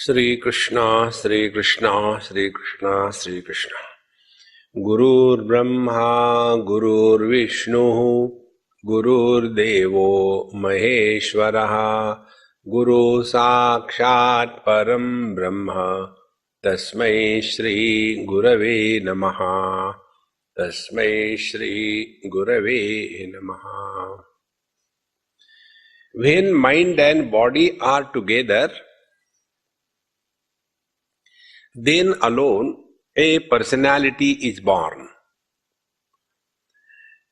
Sri Krishna, Sri Krishna, Sri Krishna, Sri Krishna. Gurur Brahma, Gurur Vishnu, Gurur Devo Maheshwaraha, Guru Sakshat Param Brahma, Tasmai Shri Gurave Namaha, Tasmai Shri Gurave Namaha. When mind and body are together, then alone a personality is born.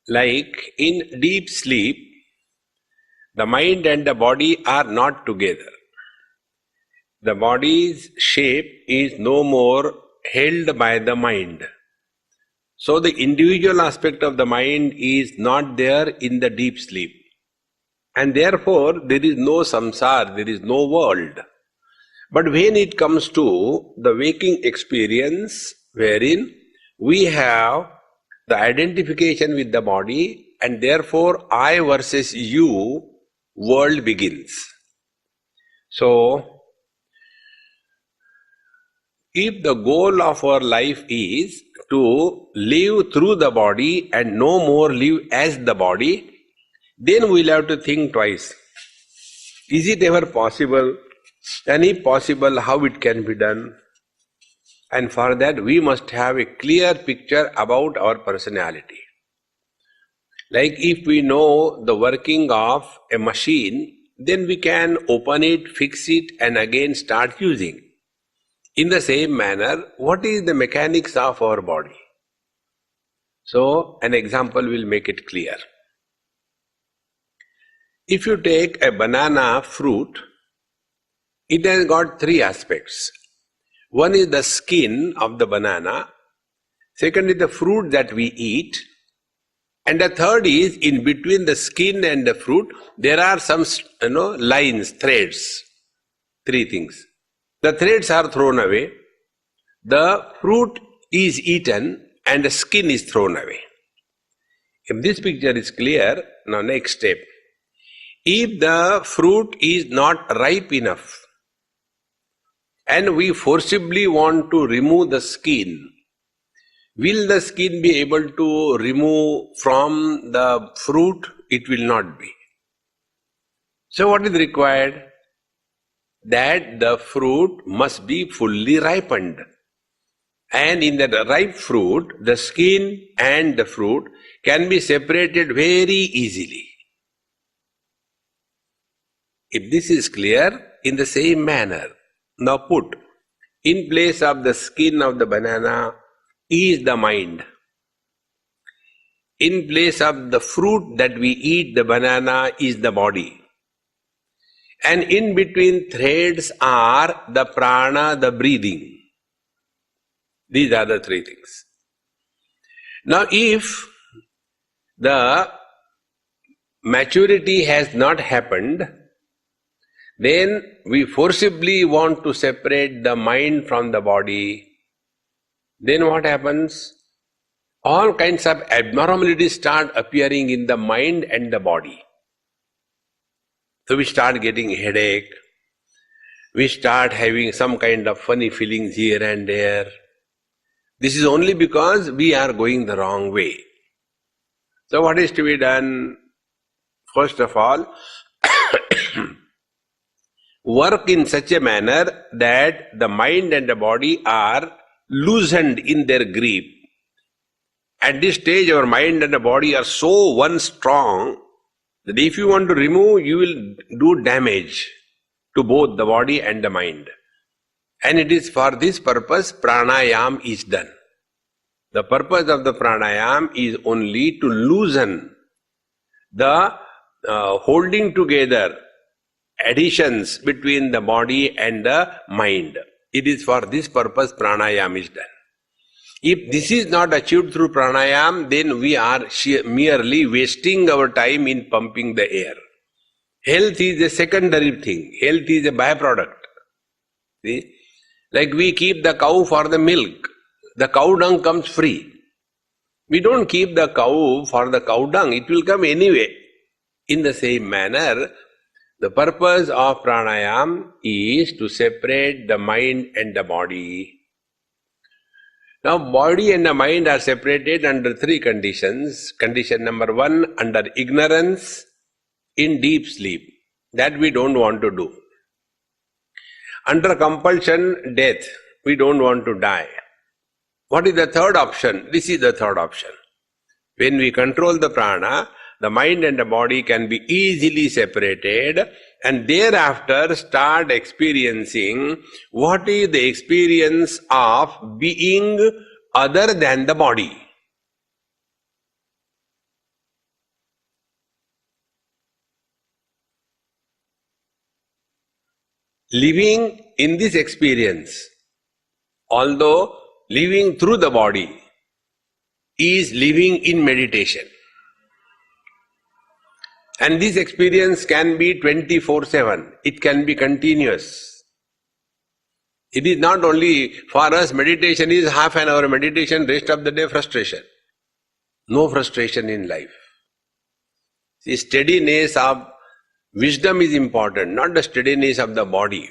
Like in deep sleep, the mind and the body are not together. The body's shape is no more held by the mind. So the individual aspect of the mind is not there in the deep sleep. And therefore there is no samsara, there is no world. But when it comes to the waking experience, wherein we have the identification with the body, and therefore I versus you, world begins. So, if the goal of our life is to live through the body and no more live as the body, then we'll have to think twice. Is it ever possible? And if possible, how it can be done? And for that, we must have a clear picture about our personality. Like if we know the working of a machine, then we can open it, fix it, and again start using. In the same manner, what is the mechanics of our body? So, an example will make it clear. If you take a banana fruit, it has got three aspects. One is the skin of the banana, second is the fruit that we eat, and the third is in between the skin and the fruit, there are some lines, threads, three things. The threads are thrown away, the fruit is eaten, and the skin is thrown away. If this picture is clear, now next step. If the fruit is not ripe enough, and we forcibly want to remove the skin, will the skin be able to remove from the fruit? It will not be. So what is required? That the fruit must be fully ripened. And in the ripe fruit, the skin and the fruit can be separated very easily. If this is clear, in the same manner, now put, in place of the skin of the banana is the mind. In place of the fruit that we eat, the banana is the body. And in between threads are the prana, the breathing. These are the three things. Now if the maturity has not happened, then we forcibly want to separate the mind from the body. Then what happens? All kinds of abnormalities start appearing in the mind and the body. So we start getting headache, we start having some kind of funny feelings here and there. This is only because we are going the wrong way. So what is to be done? First of all, work in such a manner that the mind and the body are loosened in their grip. At this stage, our mind and the body are so one strong that if you want to remove, you will do damage to both the body and the mind. And it is for this purpose pranayam is done. The purpose of the pranayam is only to loosen the holding together additions between the body and the mind. It is for this purpose pranayam is done. If this is not achieved through pranayam, then we are merely wasting our time in pumping the air. Health is a secondary thing. Health is a byproduct. See? Like we keep the cow for the milk. The cow dung comes free. We don't keep the cow for the cow dung. It will come anyway. In the same manner, The purpose of pranayam is to separate the mind and the body. Now, body and the mind are separated under three conditions. Condition number one, under ignorance, in deep sleep. That we don't want to do. Under compulsion, death. We don't want to die. What is the third option? This is the third option. When we control the prana, the mind and the body can be easily separated, and thereafter start experiencing what is the experience of being other than the body. Living in this experience, although living through the body, is living in meditation. And this experience can be 24/7. It can be continuous. It is not only for us, meditation is half an hour meditation, rest of the day frustration. No frustration in life. The steadiness of wisdom is important, not the steadiness of the body.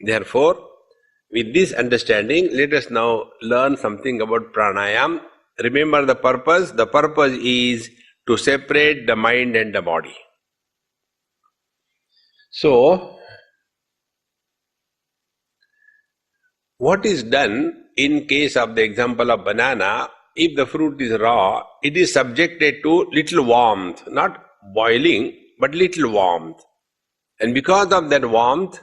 Therefore, with this understanding, let us now learn something about pranayam. Remember the purpose. The purpose is to separate the mind and the body. So, what is done in case of the example of banana, if the fruit is raw, it is subjected to little warmth, not boiling, but little warmth. And because of that warmth,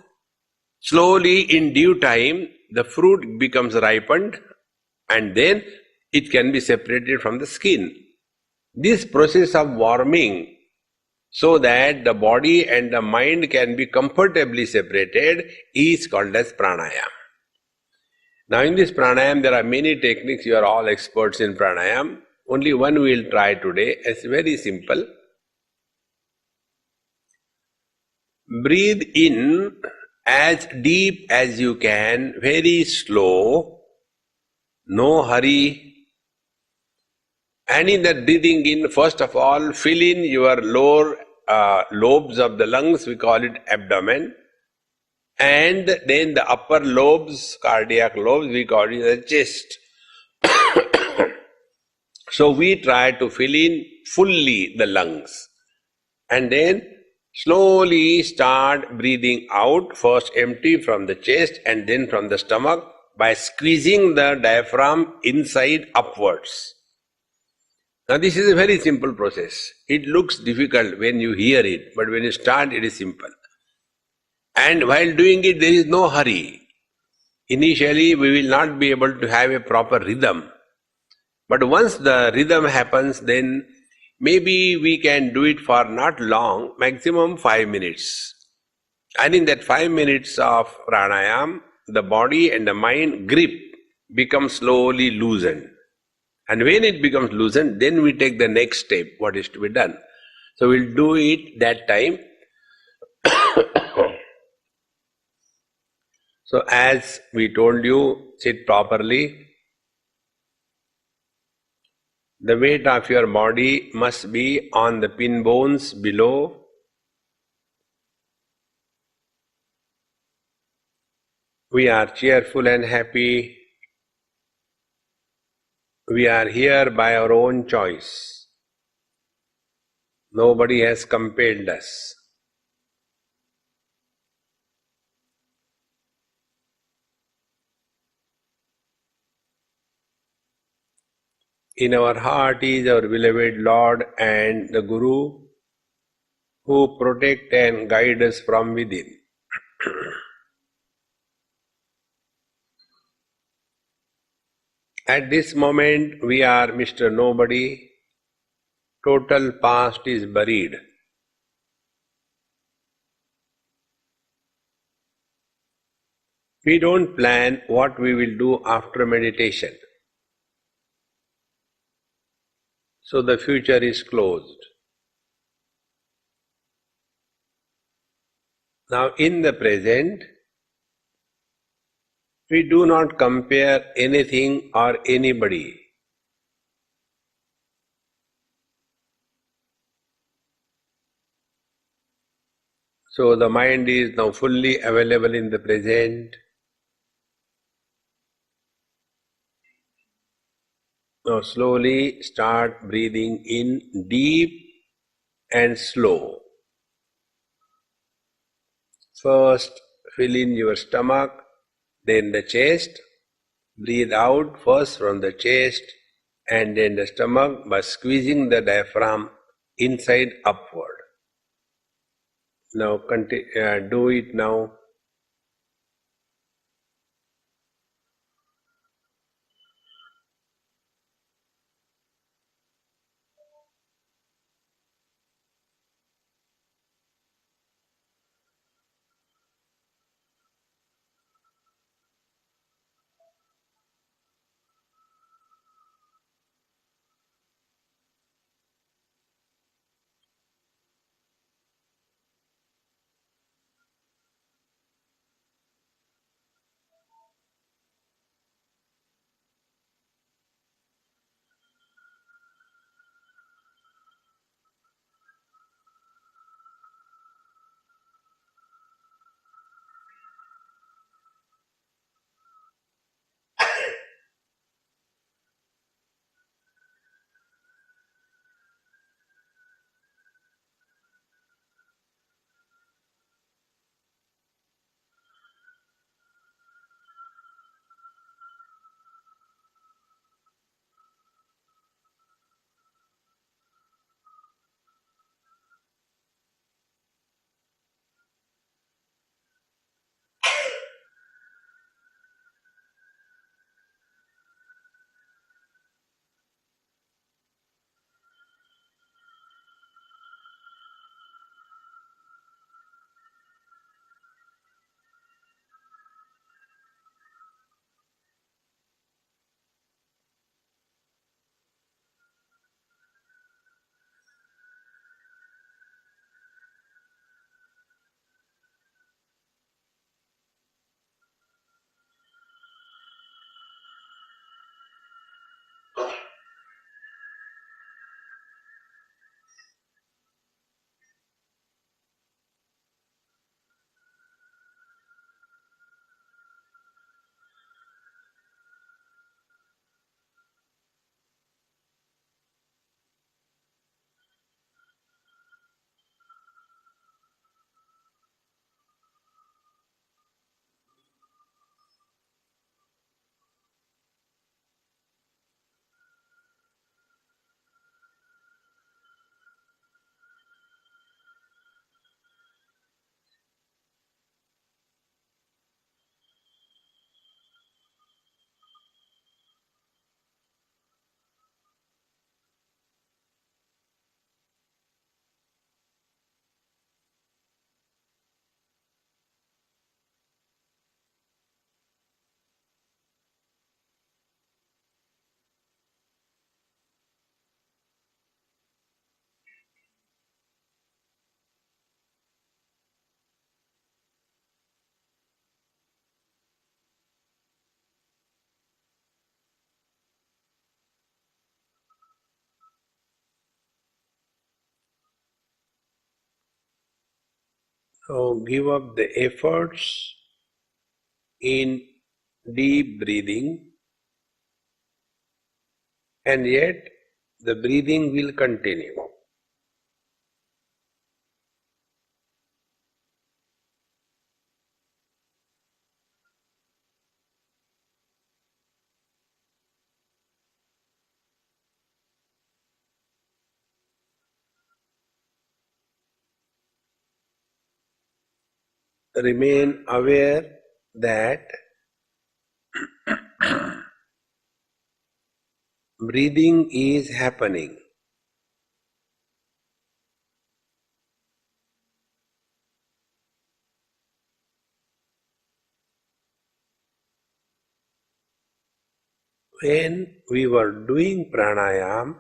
slowly in due time, the fruit becomes ripened and then it can be separated from the skin. This process of warming so that the body and the mind can be comfortably separated is called as pranayam. Now in this pranayam there are many techniques, you are all experts in pranayam. Only one we will try today. It's very simple. Breathe in as deep as you can, very slow, no hurry. And in that breathing in, first of all, fill in your lower lobes of the lungs, we call it abdomen. And then the upper lobes, cardiac lobes, we call it the chest. So we try to fill in fully the lungs. And then slowly start breathing out, first empty from the chest and then from the stomach by squeezing the diaphragm inside upwards. Now this is a very simple process. It looks difficult when you hear it, but when you start it is simple. And while doing it there is no hurry. Initially we will not be able to have a proper rhythm. But once the rhythm happens, then maybe we can do it for not long, maximum 5 minutes. And in that 5 minutes of pranayam, the body and the mind grip becomes slowly loosened. And when it becomes loosened, then we take the next step, what is to be done. So we'll do it that time. So as we told you, sit properly. The weight of your body must be on the pin bones below. We are cheerful and happy. We are here by our own choice. Nobody has compelled us. In our heart is our beloved Lord and the Guru who protect and guide us from within. At this moment we are Mr. Nobody. Total past is buried. We don't plan what we will do after meditation. So the future is closed. Now in the present, we do not compare anything or anybody. So the mind is now fully available in the present. Now slowly start breathing in deep and slow. First fill in your stomach, then the chest. Breathe out first from the chest and then the stomach by squeezing the diaphragm inside upward. Now do it now. So give up the efforts in deep breathing, and yet the breathing will continue. Remain aware that breathing is happening. When we were doing pranayam,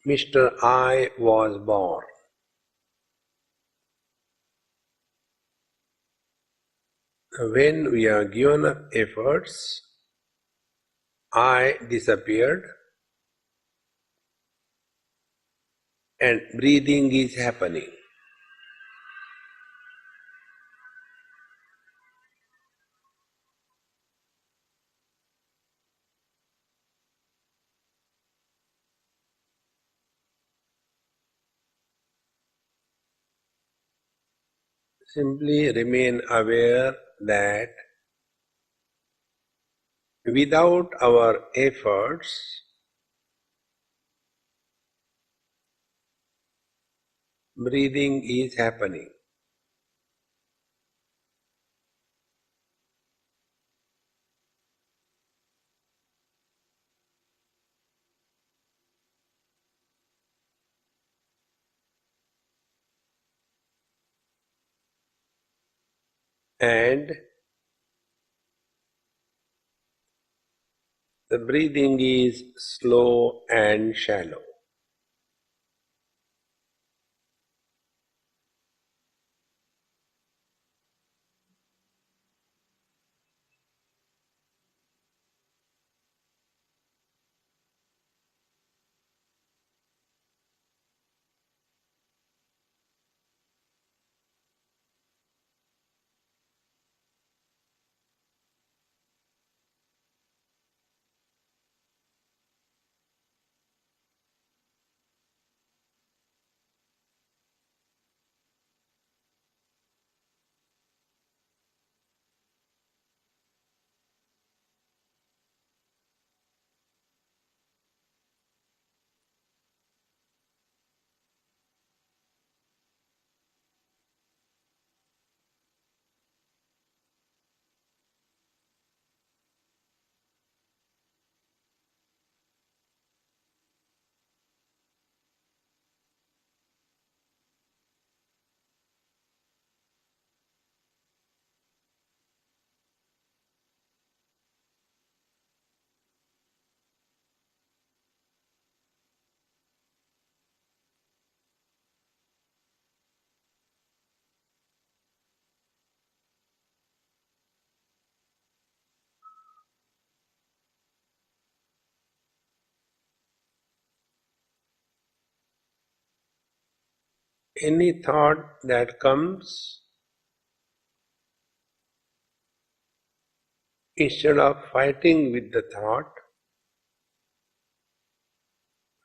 Mr. I was born. When we are given up efforts, I disappeared and breathing is happening. Simply remain aware that without our efforts, breathing is happening. And the breathing is slow and shallow. Any thought that comes, instead of fighting with the thought,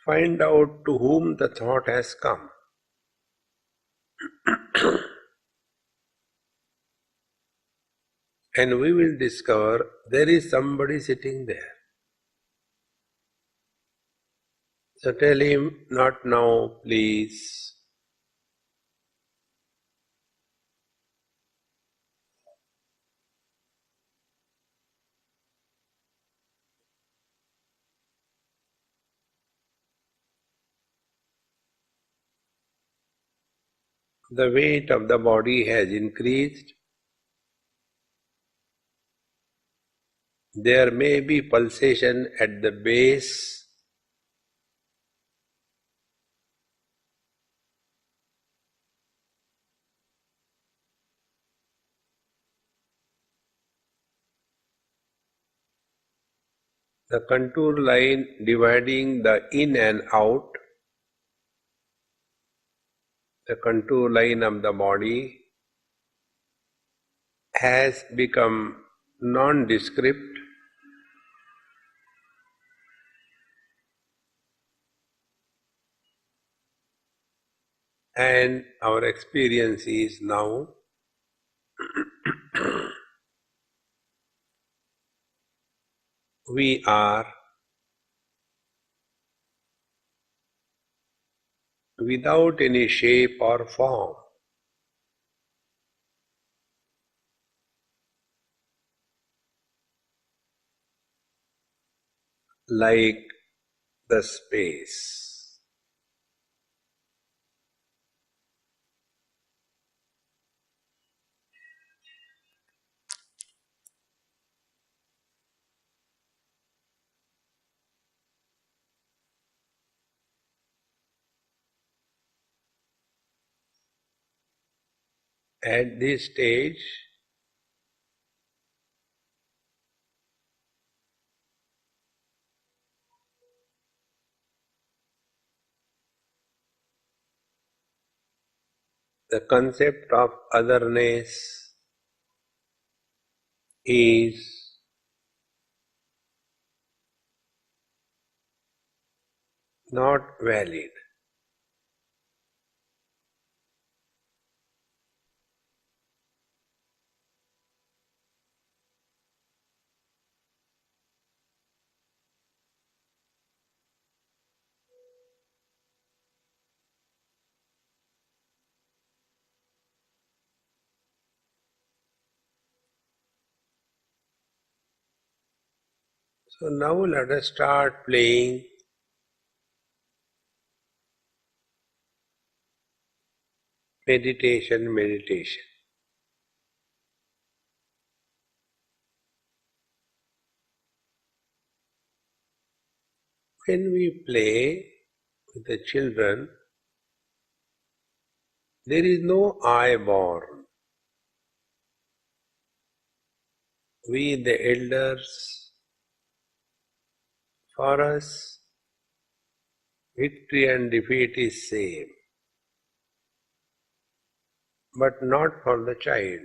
find out to whom the thought has come. And we will discover there is somebody sitting there. So tell him, not now, please. The weight of the body has increased. There may be pulsation at the base. The contour line dividing the in and out, the contour line of the body has become nondescript, and our experience is now we are without any shape or form, like the space. At this stage, the concept of otherness is not valid. So now let us start playing meditation. When we play with the children, there is no I born. We, the elders, for us, victory and defeat is same, but not for the child.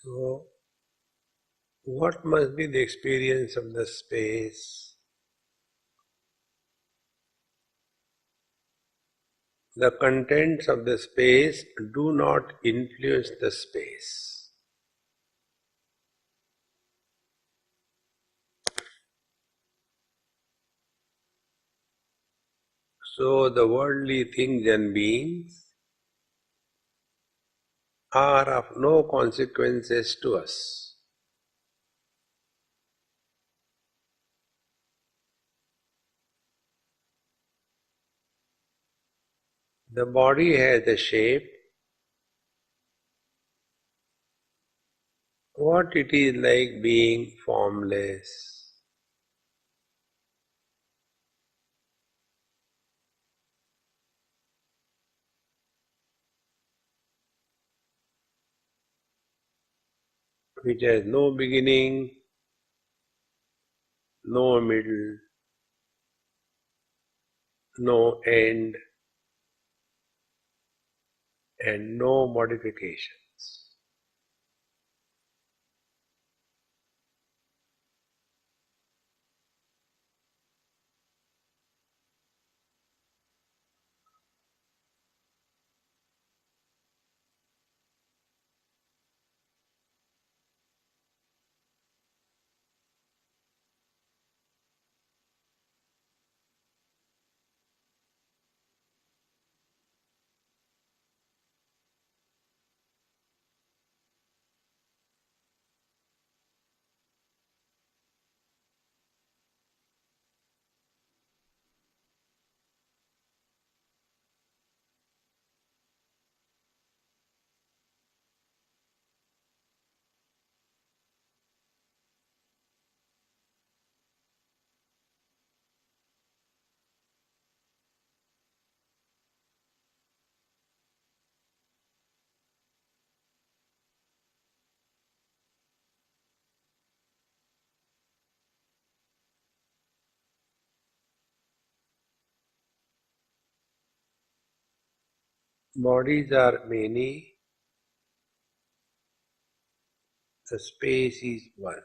So, what must be the experience of the space? The contents of the space do not influence the space. So the worldly things and beings are of no consequences to us. The body has a shape. What it is like being formless. Which has no beginning, no middle, no end, and no modifications. Bodies are many, the space is one.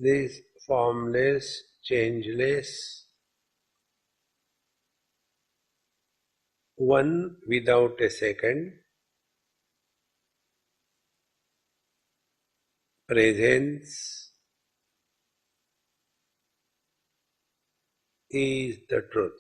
This formless, changeless, one without a second, presence is the truth.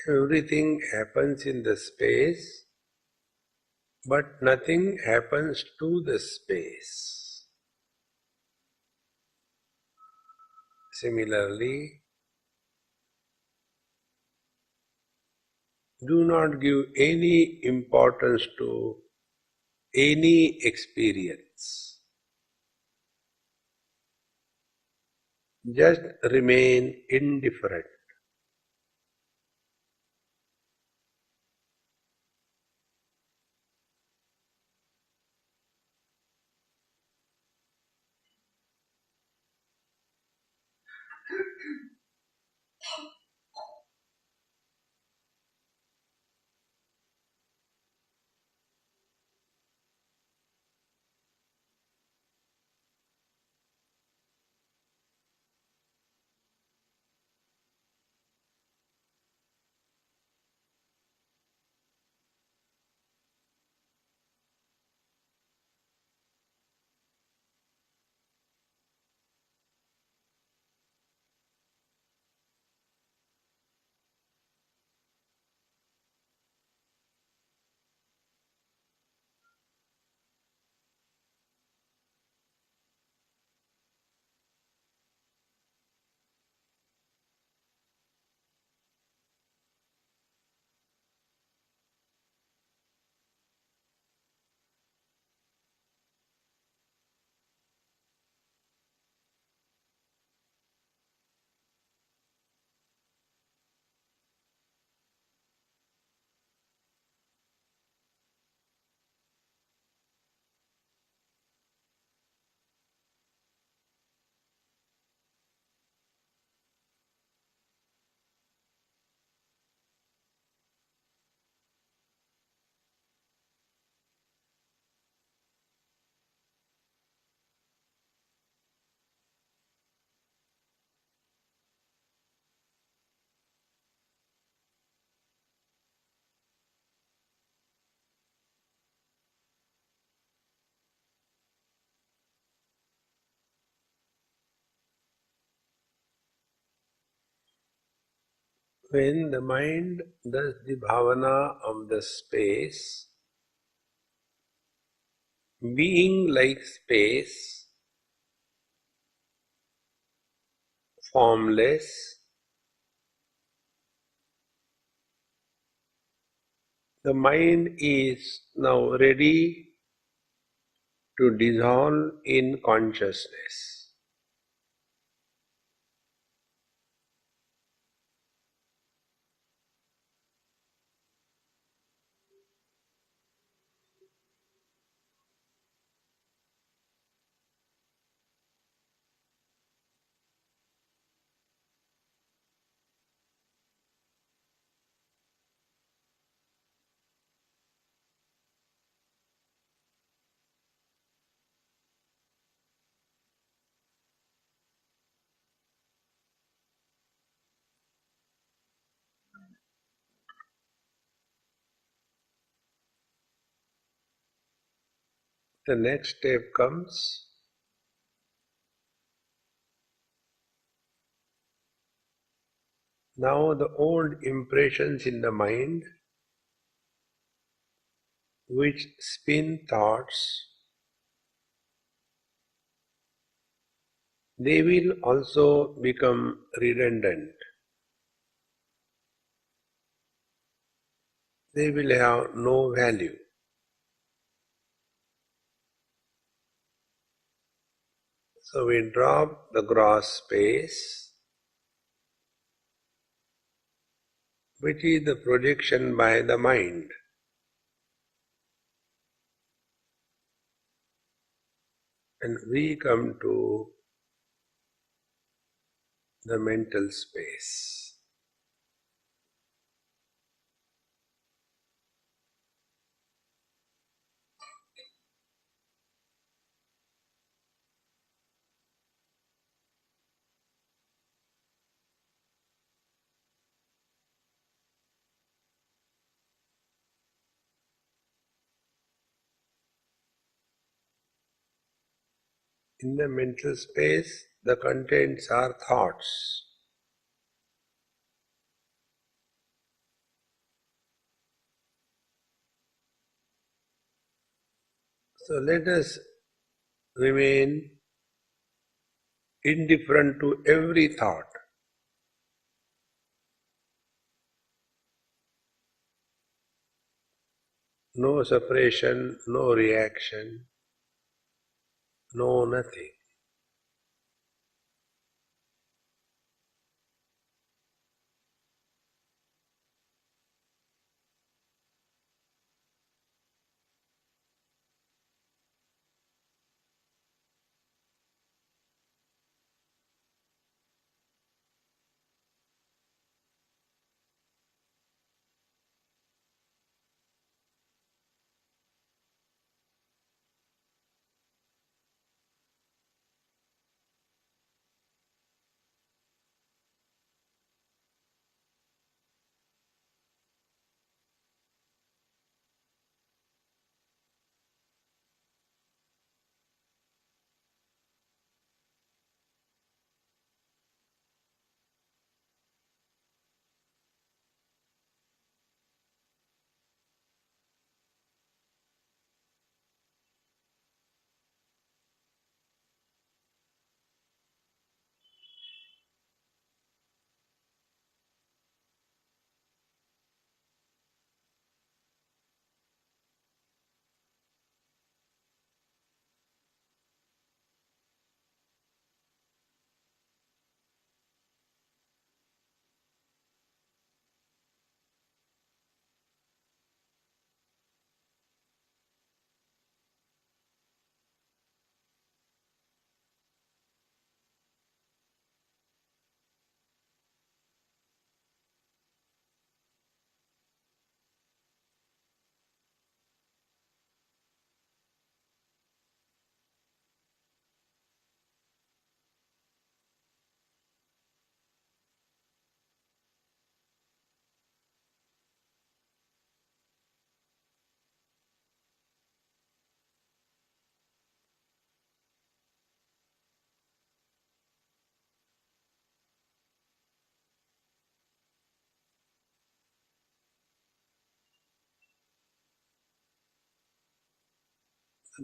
Everything happens in the space, but nothing happens to the space. Similarly, do not give any importance to any experience. Just remain indifferent. When the mind does the bhavana of the space, being like space, formless, the mind is now ready to dissolve in consciousness. The next step comes. Now the old impressions in the mind which spin thoughts, they will also become redundant. They will have no value. So we drop the gross space, which is the projection by the mind, and we come to the mental space. In the mental space, the contents are thoughts. So let us remain indifferent to every thought. No separation, no reaction, no nothing.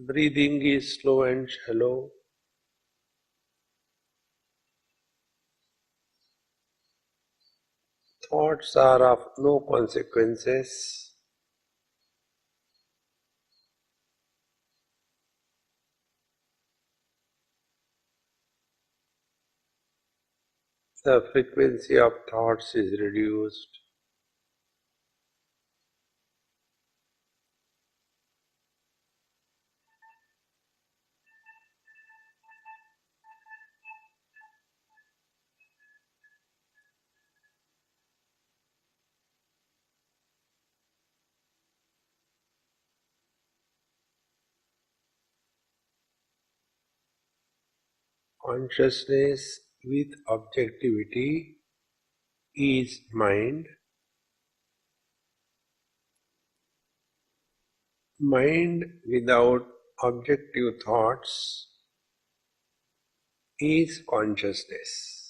Breathing is slow and shallow. Thoughts are of no consequences. The frequency of thoughts is reduced. Consciousness with objectivity is mind. Mind without objective thoughts is consciousness.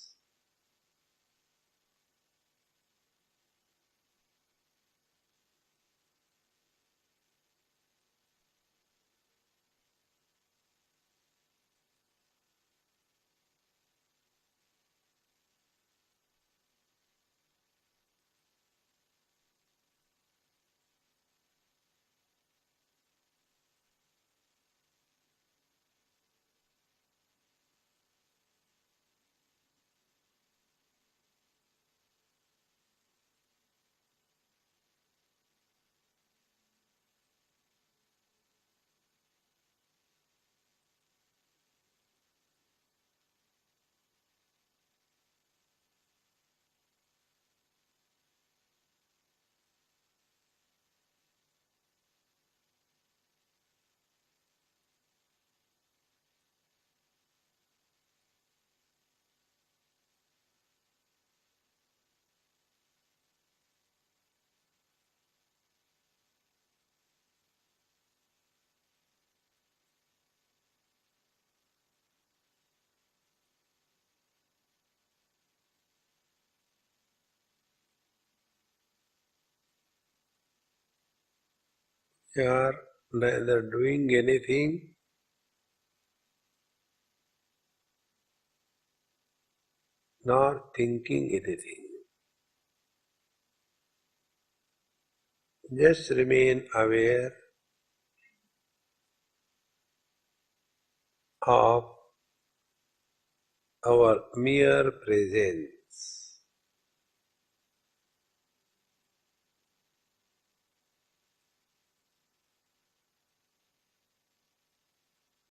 You are neither doing anything nor thinking anything. Just remain aware of our mere presence.